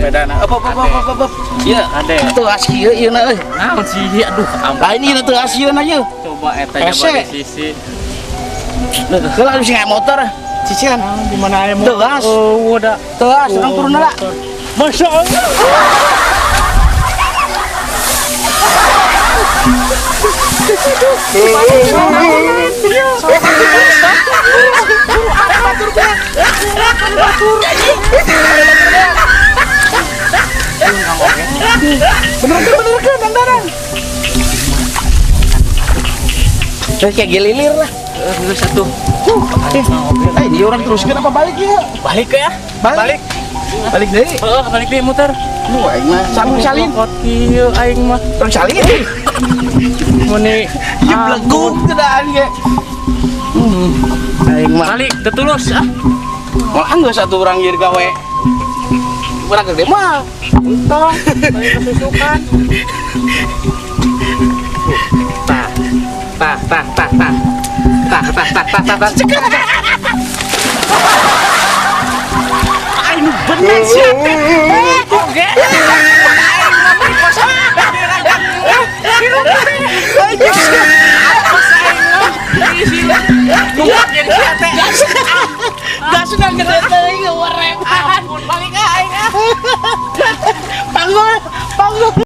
bedana. Apa. Iya, Ade. Tuh asieun ieu na euy. Naon sih? Aduh, ampun. Ah ini teu asieun aja. Coba eta coba di sisi. Kalau bisa nggak motor, cicilan. Di mana aya Tuh gas. Oh, udah. Tuh gas, orang turun lah. Masya Allah. Bener kan, dandanan. Terus kayak gelilir lah. Satu. Ini orang teruskan apa balik ya? Balik ya? Balik deh. Balik deh muter. Nu aing mah sambung salin. Kot kieu aing mah. Terus salin. Muni Ieu blegut keadaan ge. Aing mah balik teu tulus ah. malah geus satu orang ieu gawe. Urang gede mah. Entong, balik kesusukan. Aing bener sih. Oke. Gas sudah gede teuing warem. Ampun balik aing. Panggung.